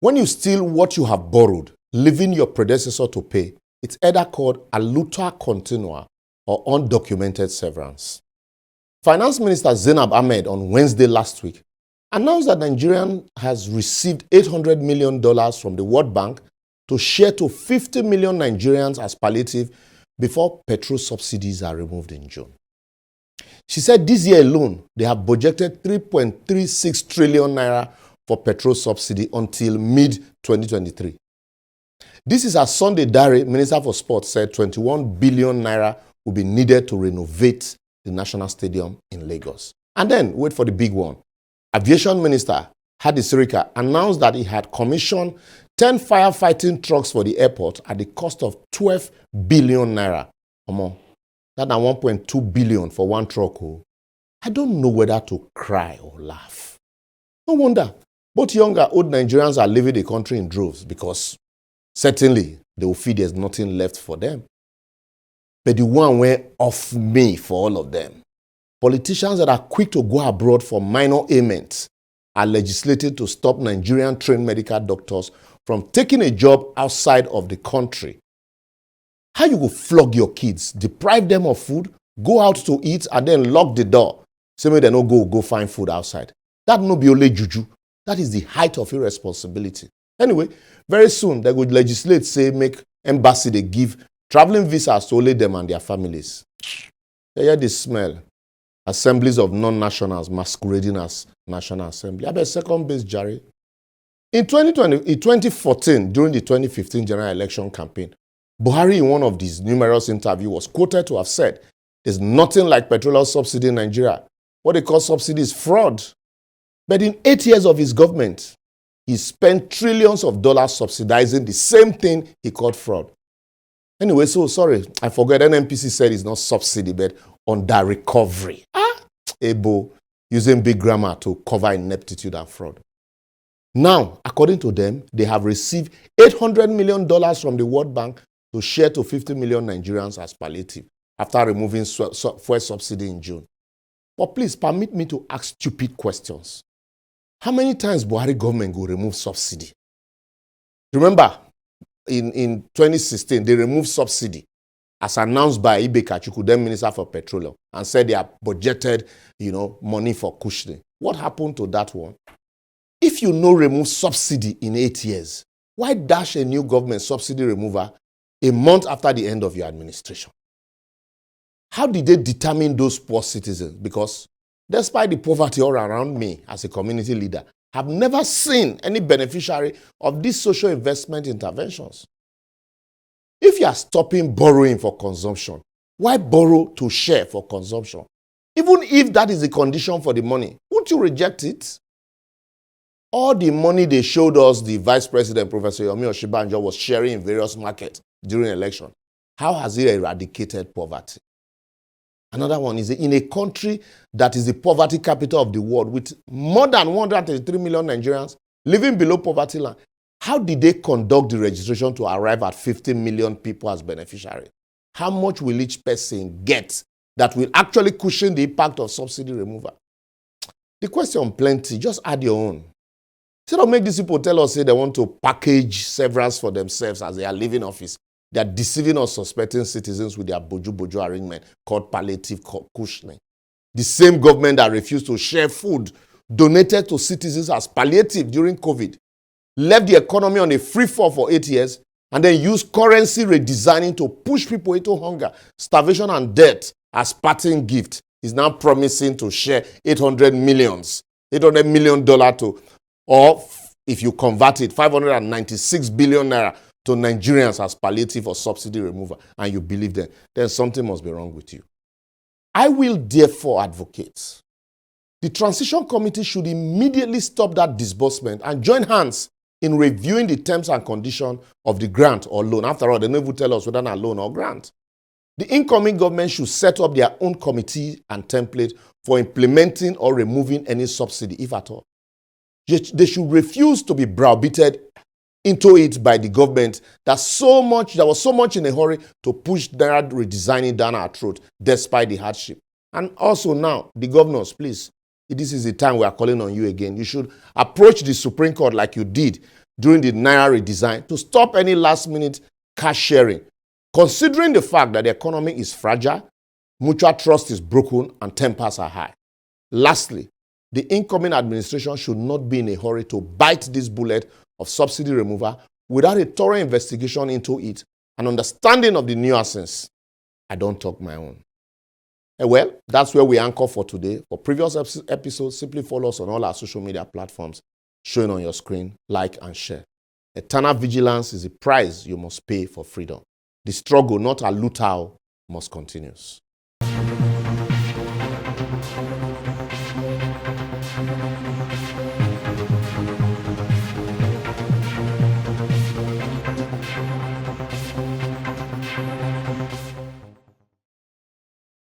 When you steal what you have borrowed, leaving your predecessor to pay, it's either called a luta continua or undocumented severance. Finance Minister Zainab Ahmed on Wednesday last week announced that Nigeria has received $800 million from the World Bank to share to 50 million Nigerians as palliative before petrol subsidies are removed in June. She said this year alone, they have budgeted 3.36 trillion naira for petrol subsidy until mid-2023. This is as Sunday Dare, Minister for Sports, said 21 billion naira will be needed to renovate the National Stadium in Lagos. And then, wait for the big one. Aviation Minister Hadi Sirika announced that he had commissioned 10 firefighting trucks for the airport at the cost of 12 billion naira. That's 1.2 billion for one truck. I don't know whether to cry or laugh. No wonder both young and old Nigerians are leaving the country in droves because certainly they will feel there's nothing left for them. But the one went off me for all of them. Politicians that are quick to go abroad for minor ailments are legislated to stop Nigerian trained medical doctors from taking a job outside of the country. How you go flog your kids, deprive them of food, go out to eat, and then lock the door? Say maybe they no go find food outside. That no be only juju. That is the height of irresponsibility. Anyway, very soon they would legislate, say, make embassy they give traveling visas to only them and their families. They hear the smell. Assemblies of non-nationals masquerading as National Assembly. I bet second base, Jerry. In 2014, during the 2015 general election campaign, Buhari, in one of these numerous interviews, was quoted to have said, "There's nothing like petroleum subsidy in Nigeria. What they call subsidy is fraud." But in 8 years of his government, he spent trillions of dollars subsidizing the same thing he called fraud. Anyway, so sorry, I forgot NNPC said it's not subsidy, but under recovery. Ebo, using big grammar to cover ineptitude and fraud. Now, according to them, they have received $800 million from the World Bank to share to 50 million Nigerians as palliative after removing fuel subsidy in June. But please permit me to ask stupid questions. How many times Buhari government will remove subsidy? Remember, in 2016, they removed subsidy as announced by Ibe Kachuku, then Minister for Petroleum, and said they have budgeted, money for cushioning. What happened to that one? If you remove subsidy in 8 years, why dash a new government subsidy remover a month after the end of your administration? How did they determine those poor citizens? Because despite the poverty all around me as a community leader, I've never seen any beneficiary of these social investment interventions. If you are stopping borrowing for consumption, why borrow to share for consumption? Even if that is the condition for the money, won't you reject it? All the money they showed us, the Vice President, Professor Yomi Oshibanjo, was sharing in various markets during election. How has it eradicated poverty? Another one is in a country that is the poverty capital of the world with more than 133 million Nigerians living below poverty line. How did they conduct the registration to arrive at 50 million people as beneficiaries? How much will each person get that will actually cushion the impact of subsidy removal? The question plenty, just add your own. Instead of make these people tell us say they want to package severance for themselves as they are leaving office, they are deceiving or suspecting citizens with their boju arrangement called palliative cushioning. The same government that refused to share food donated to citizens as palliative during COVID, left the economy on a free fall for 8 years, and then used currency redesigning to push people into hunger, starvation, and death as parting gift, is now promising to share $800 million to, or if you convert it, 596 billion naira to Nigerians as palliative or subsidy removal, and you believe them, then something must be wrong with you. I will therefore advocate the Transition Committee should immediately stop that disbursement and join hands in reviewing the terms and conditions of the grant or loan. After all, they never tell us whether it's a loan or grant. The incoming government should set up their own committee and template for implementing or removing any subsidy, if at all. They should refuse to be browbeated into it by the government that was so much in a hurry to push that redesigning down our throat despite the hardship. And also now, the governors, please, this is the time we are calling on you again. You should approach the Supreme Court like you did during the Naira redesign to stop any last-minute cash sharing, considering the fact that the economy is fragile, mutual trust is broken, and tempers are high. Lastly, the incoming administration should not be in a hurry to bite this bullet of subsidy removal without a thorough investigation into it and understanding of the nuances. I don't talk my own. Well, that's where we anchor for today. For previous episodes, simply follow us on all our social media platforms showing on your screen, like and share. Eternal vigilance is the price you must pay for freedom. The struggle, not a looter, must continue.